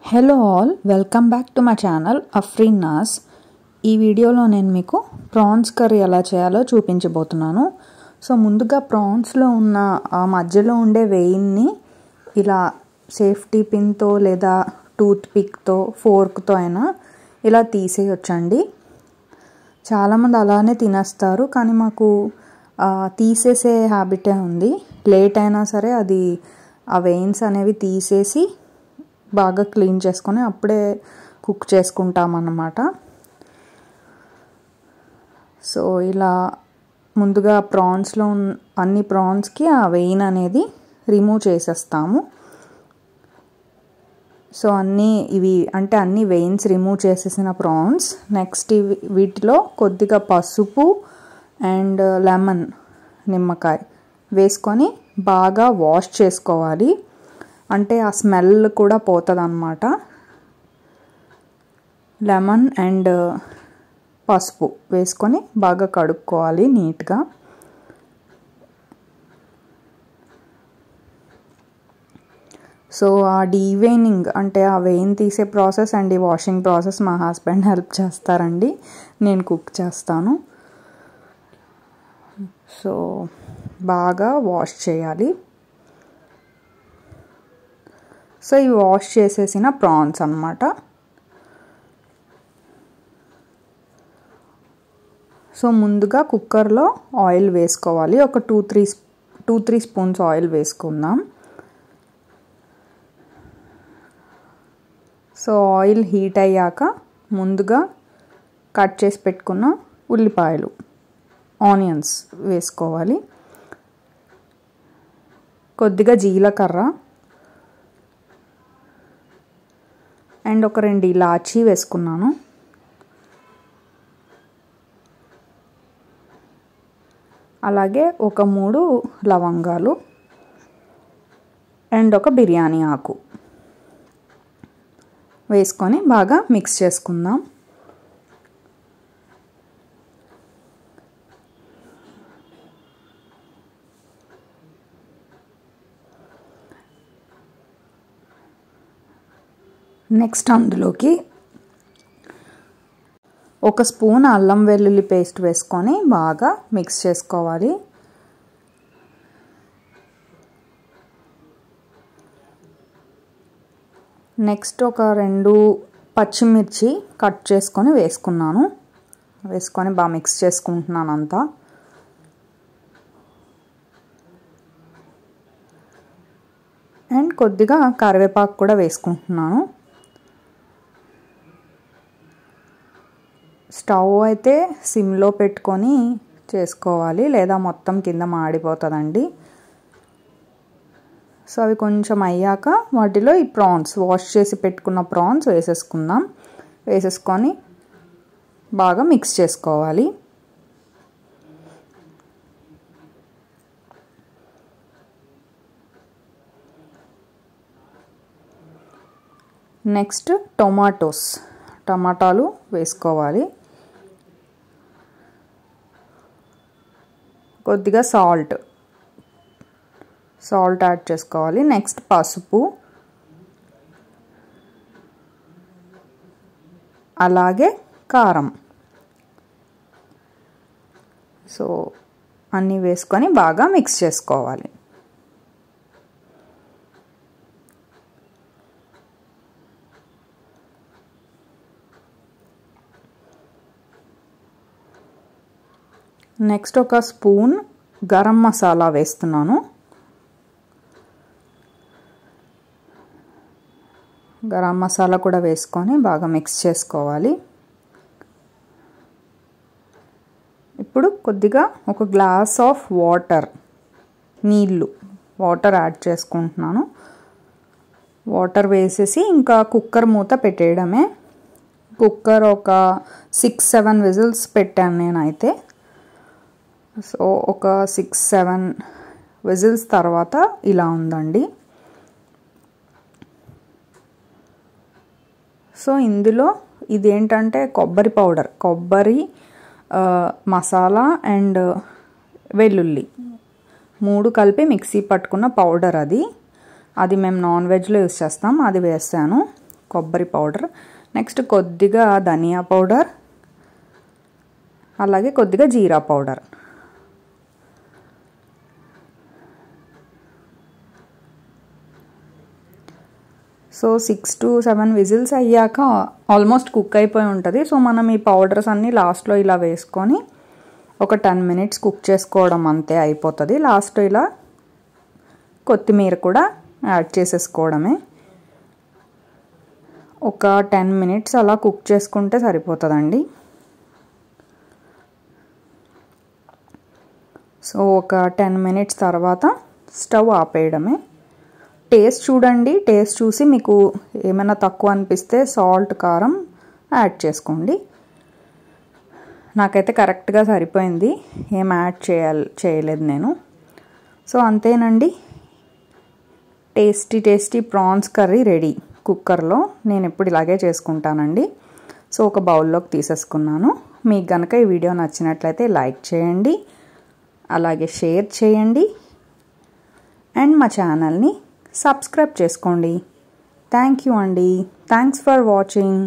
Hello all, welcome back to my channel Afreen Naz. ఈ వీడియోలో నేను మీకు ప్రాన్స్ కర్రీ ఎలా చేయాలో చూపించబోతున్నాను. సో ముందుగా ప్రాన్స్లో ఉన్న ఆ మధ్యలో ఉండే వెయిన్ని ఇలా సేఫ్టీ పిన్తో లేదా టూత్ పిక్తో ఫోర్క్తో అయినా ఇలా తీసేయొచ్చండి. చాలామంది అలానే తినేస్తారు, కానీ మాకు తీసేసే హ్యాబిటే ఉంది. లేట్ అయినా సరే అది ఆ వెయిన్స్ అనేవి తీసేసి బాగా క్లీన్ చేసుకొని అప్పుడే కుక్ చేసుకుంటామన్నమాట. సో ఇలా ముందుగా ప్రాన్స్లో అన్ని ప్రాన్స్కి ఆ వెయిన్ అనేది రిమూవ్ చేసేస్తాము. సో అన్ని వెయిన్స్ రిమూవ్ చేసేసిన ప్రాన్స్ నెక్స్ట్ వీటిలో కొద్దిగా పసుపు అండ్ లెమన్ నిమ్మకాయ వేసుకొని బాగా వాష్ చేసుకోవాలి. అంటే ఆ స్మెల్ కూడా పోతుంది అన్నమాట. లెమన్ అండ్ పసుపు వేసుకొని బాగా కడుక్కోవాలి నీట్గా. సో ఆ డీవెయినింగ్ అంటే ఆ వెయిన్ తీసే ప్రాసెస్ అండ్ ఈ వాషింగ్ ప్రాసెస్ మా హస్బెండ్ హెల్ప్ చేస్తారండి, నేను కుక్ చేస్తాను. సో బాగా వాష్ చేయాలి. సో ఇవి వాష్ చేసేసిన ప్రాన్స్ అన్నమాట. సో ముందుగా కుక్కర్లో ఆయిల్ వేసుకోవాలి. ఒక 2-3 స్పూన్స్ ఆయిల్ వేసుకుందాం. సో ఆయిల్ హీట్ అయ్యాక ముందుగా కట్ చేసి పెట్టుకున్న ఉల్లిపాయలు, ఆనియన్స్ వేసుకోవాలి. కొద్దిగా జీలకర్ర అండ్ ఒక 2 ఇలాచీ వేసుకున్నాను. అలాగే ఒక 3 లవంగాలు అండ్ ఒక బిర్యానీ ఆకు వేసుకొని బాగా మిక్స్ చేసుకుందాం. నెక్స్ట్ అందులోకి 1 స్పూన్ అల్లం వెల్లుల్లి పేస్ట్ వేసుకొని బాగా మిక్స్ చేసుకోవాలి. నెక్స్ట్ ఒక 2 పచ్చిమిర్చి కట్ చేసుకొని వేసుకొని బాగా మిక్స్ చేసుకుంటున్నాను అంతా. అండ్ కొద్దిగా కరివేపాకు కూడా వేసుకుంటున్నాను. స్టవ్ అయితే సిమ్లో పెట్టుకొని చేసుకోవాలి, లేదా మొత్తం కింద మాడిపోతుందండి. సో అవి కొంచెం అయ్యాక వాటిలో ఈ ప్రాన్స్, వాష్ చేసి పెట్టుకున్న ప్రాన్స్ వేసేసుకొని బాగా మిక్స్ చేసుకోవాలి. నెక్స్ట్ టమాటాలు వేసుకోవాలి. కొద్దిగా సాల్ట్ యాడ్ చేసుకోవాలి. నెక్స్ట్ పసుపు, అలాగే కారం. సో అన్నీ వేసుకొని బాగా మిక్స్ చేసుకోవాలి. నెక్స్ట్ ఒక స్పూన్ గరం మసాలా వేస్తున్నాను. గరం మసాలా కూడా వేసుకొని బాగా మిక్స్ చేసుకోవాలి. ఇప్పుడు కొద్దిగా ఒక గ్లాస్ ఆఫ్ వాటర్ యాడ్ చేసుకుంటున్నాను. వాటర్ వేసేసి ఇంకా కుక్కర్ మూత పెట్టేయడమే. కుక్కర్ ఒక 6-7 విజిల్స్ పెట్టాను నేనైతే. సో ఒక 6-7 విజిల్స్ తర్వాత ఇలా ఉందండి. సో ఇందులో ఇదేంటంటే కొబ్బరి మసాలా అండ్ వెల్లుల్లి 3 కలిపి మిక్సీ పట్టుకున్న పౌడర్. అది మేము నాన్ వెజ్లో యూస్ చేస్తాం. అది వేసాను. కొబ్బరి పౌడర్, నెక్స్ట్ కొద్దిగా ధనియా పౌడర్, అలాగే కొద్దిగా జీరా పౌడర్. సో 6 to 7 విజిల్స్ అయ్యాక ఆల్మోస్ట్ కుక్ అయిపోయి ఉంటుంది. సో మనం ఈ పౌడర్స్ అన్నీ లాస్ట్లో ఇలా వేసుకొని ఒక 10 minutes కుక్ చేసుకోవడం అంతే, అయిపోతుంది. లాస్ట్లో ఇలా కొత్తిమీర కూడా యాడ్ చేసేసుకోవడమే. ఒక 10 minutes అలా కుక్ చేసుకుంటే సరిపోతుందండి. సో ఒక 10 minutes తర్వాత స్టవ్ ఆపేయడమే. టేస్ట్ చూడండి, టేస్ట్ చూసి మీకు ఏమైనా తక్కువ అనిపిస్తే సాల్ట్, కారం యాడ్ చేసుకోండి. నాకైతే కరెక్ట్గా సరిపోయింది, ఏం యాడ్ చేయలేదు నేను. సో అంతేనండి, టేస్టీ ప్రాన్స్ కర్రీ రెడీ. కుక్కర్లో నేను ఎప్పుడు ఇలాగే చేసుకుంటానండి. సో ఒక బౌల్లోకి తీసేసుకున్నాను. మీకు కనుక ఈ వీడియో నచ్చినట్లయితే లైక్ చేయండి, అలాగే షేర్ చేయండి, అండ్ మా ఛానల్ని సబ్స్క్రైబ్ చేసుకోండి. థ్యాంక్ యూ అండి. Thanks for watching.